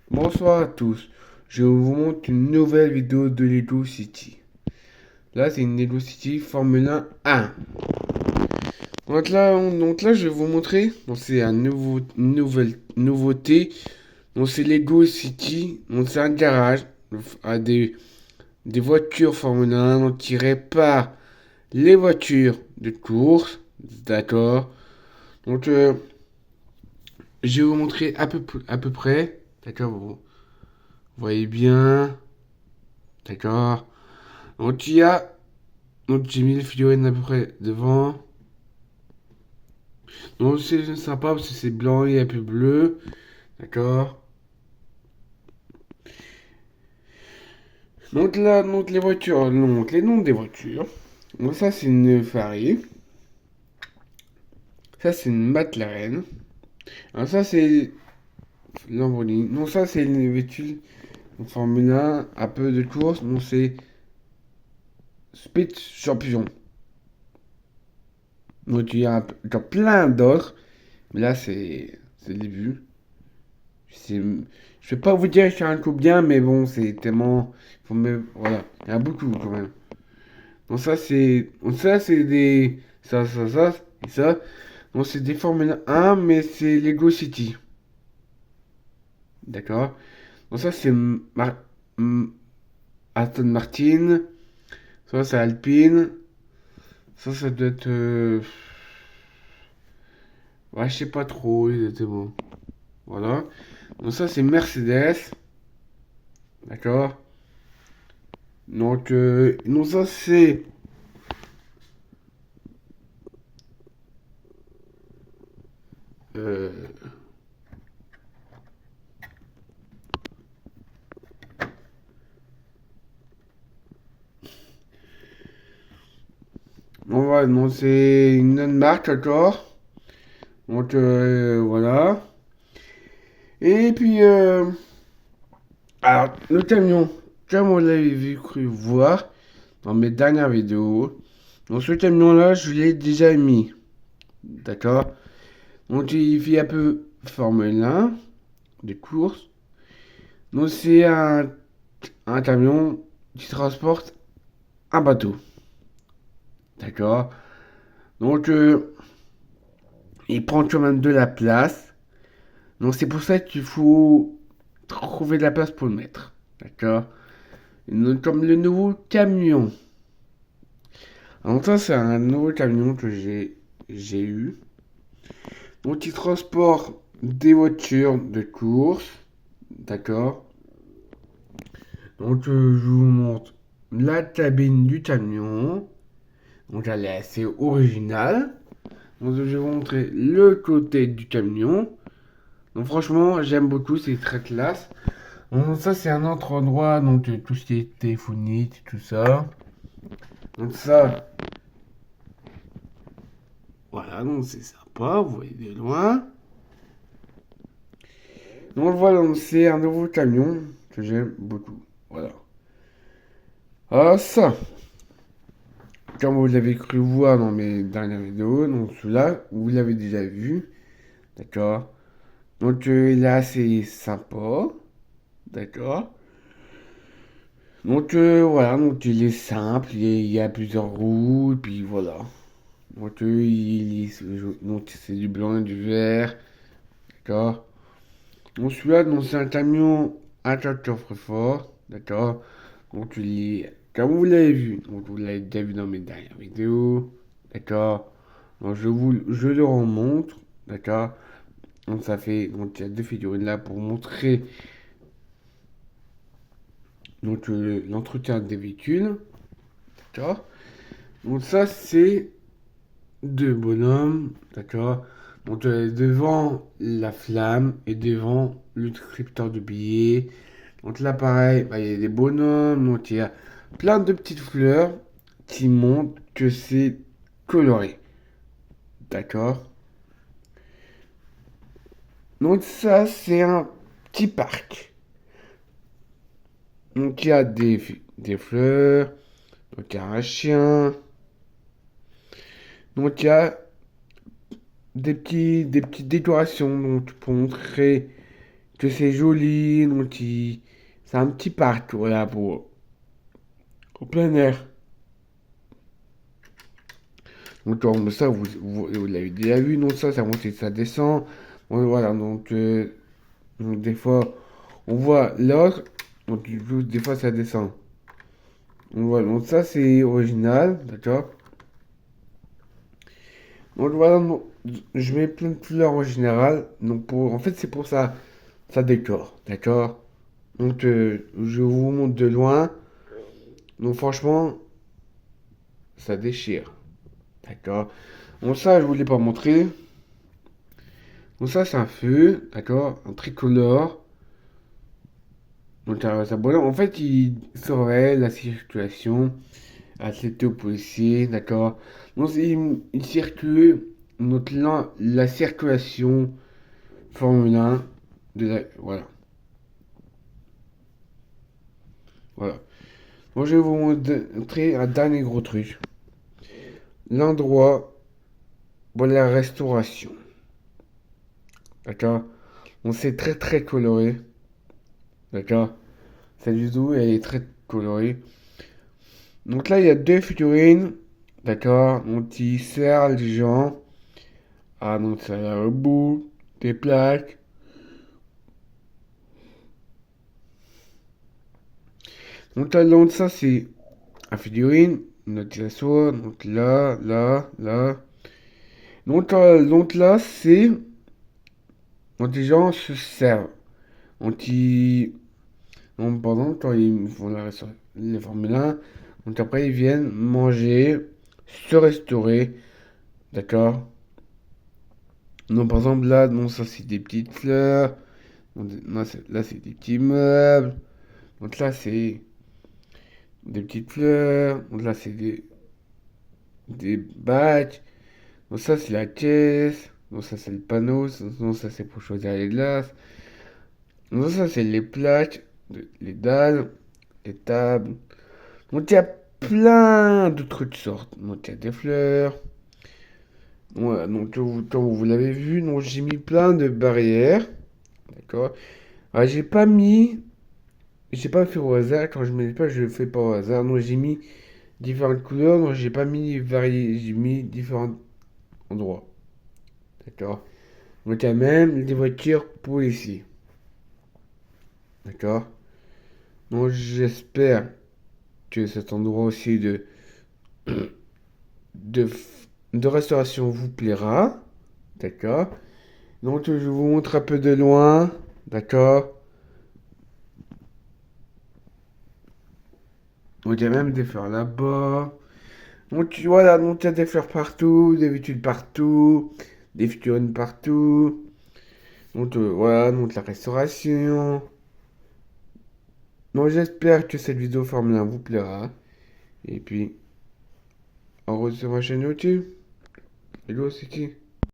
Bonsoir à tous, je vous montre une nouvelle vidéo de Lego City. Là, c'est une Lego City Formule 1. Donc là, je vais vous montrer. Donc, c'est une nouvelle nouveauté. Donc, c'est Lego City. Donc, c'est un garage à des voitures Formule 1 donc, qui réparent les voitures de course. D'accord. Donc, je vais vous montrer à peu près. D'accord, vous voyez bien. D'accord. Donc, il y a Donc j'ai mis les figurines à peu près devant. Donc c'est sympa parce que c'est blanc et un peu bleu. D'accord. Donc là, donc les voitures, donc les noms des voitures. Donc ça c'est une Ferrari. Ça c'est une McLaren. Alors ça c'est Lamborghini. Donc ça c'est une voiture en Formule 1 peu de course. Donc c'est Speed Champion. Donc il y a plein d'autres. Mais là c'est le début. C'est, je vais pas vous dire qu'il y a un coup bien, mais bon, c'est tellement. Voilà, il y a beaucoup quand même. Donc ça c'est des. Ça, et ça. Donc c'est des Formule 1, mais c'est Lego City. D'accord. Donc ça c'est M- Aston Martin. Ça c'est Alpine. Ça doit être. Ouais, je sais pas trop exactement. Voilà. Donc ça c'est Mercedes. D'accord. Donc, non, ça c'est. euh, Bon, voilà, non, c'est une autre marque encore. Donc, voilà. Et puis, alors, le camion, comme vous l'avez vu, cru voir dans mes dernières vidéos. Donc, ce camion-là, je l'ai déjà mis. D'accord. Donc, il fait un peu Formule 1, des courses. Donc, c'est un camion qui transporte un bateau. D'accord. Donc, il prend quand même de la place. Donc, c'est pour ça qu'il faut trouver de la place pour le mettre. D'accord. Comme le nouveau camion. Alors ça c'est un nouveau camion que j'ai eu. Donc il transporte des voitures de course. D'accord. Donc je vous montre la cabine du camion. Donc elle est assez originale. Donc je vais vous montrer le côté du camion. Donc franchement j'aime beaucoup, c'est très classe. Donc ça c'est un autre endroit, donc tout ce qui est téléphonique, tout ça. Donc ça, voilà, donc c'est sympa, vous voyez de loin. Donc voilà, donc c'est un nouveau camion que j'aime beaucoup. Voilà. Ah ça, comme vous l'avez cru voir dans mes dernières vidéos, donc celui-là, vous l'avez déjà vu. D'accord. Donc il est assez sympa. D'accord. Donc voilà, donc il est simple, il y a plusieurs roues, et puis voilà. Donc donc c'est du blanc et du vert. D'accord. Donc celui-là, donc c'est un camion à tracteur très fort. D'accord. Donc comme vous l'avez vu, donc vous l'avez déjà vu dans mes dernières vidéos. D'accord. Donc je le remontre. D'accord. Donc ça fait, donc il y a deux figurines là pour montrer donc l'entretien des véhicules. D'accord. Donc ça c'est deux bonhommes. D'accord. Donc devant la flamme et devant le scripteur de billets. Donc là, pareil, bah, il y a des bonhommes, donc il y a plein de petites fleurs qui montrent que c'est coloré. D'accord. Donc ça, c'est un petit parc. Donc il y a des fleurs, donc il y a un chien, donc il y a des petites décorations donc, pour montrer que c'est joli, donc c'est un petit parc, voilà, pour au plein air. Donc ça, vous l'avez déjà vu, non, ça monte et ça descend. Bon, voilà, donc des fois, on voit l'autre, donc du coup, des fois ça descend. Donc voilà, donc ça c'est original, d'accord. Donc voilà, je mets plein de couleurs en général. En fait, c'est pour ça, ça décore, d'accord. Donc je vous montre de loin. Donc franchement, ça déchire, d'accord. Donc ça, je voulais pas montrer. Donc ça, c'est un feu, d'accord, un tricolore. Donc ça brûle. En fait, il surveille la circulation à cette policier, d'accord. Donc il circule donc la circulation Formule 1 voilà. Voilà. Moi, je vais vous montrer un dernier gros truc. L'endroit pour la restauration. D'accord. On c'est très très coloré. D'accord. Cette vidéo elle est très colorée. Donc là, il y a deux figurines. D'accord. Donc ils servent les gens. Ah, donc ça a un bout, des plaques. Donc là, donc ça, c'est un figurine. Donc il s'assoit. Donc là, là, là. Donc là, c'est. Donc les gens se servent. Donc ils. Donc, par exemple, quand ils font les Formule 1, donc après ils viennent manger, se restaurer, d'accord? Donc par exemple là, non, ça c'est des petites fleurs, donc, non, là c'est des petits meubles, donc là c'est des petites fleurs, donc là c'est des badges, donc ça c'est la caisse, donc ça c'est le panneau, donc ça c'est pour choisir les glaces, donc ça c'est les plaques, les dalles, les tables. Donc il y a plein de trucs qui sortent. Donc il y a des fleurs. Voilà, donc comme vous l'avez vu, donc j'ai mis plein de barrières. D'accord. Alors j'ai pas fait au hasard. Quand je mets pas, je le fais pas au hasard. Donc j'ai mis différentes couleurs. Donc j'ai pas mis varié, j'ai mis différents endroits. D'accord. Donc il y a même des voitures policiers. D'accord. Donc j'espère que cet endroit aussi de, de restauration vous plaira. D'accord. Donc je vous montre un peu de loin. D'accord. Donc il y a même des fleurs là-bas. Voilà, donc il y a des fleurs partout, des vétules partout, des figurines partout. Donc voilà, donc la restauration. Donc j'espère que cette vidéo Formule 1 vous plaira. Et puis, on revoit sur ma chaîne YouTube. Hello, c'est qui?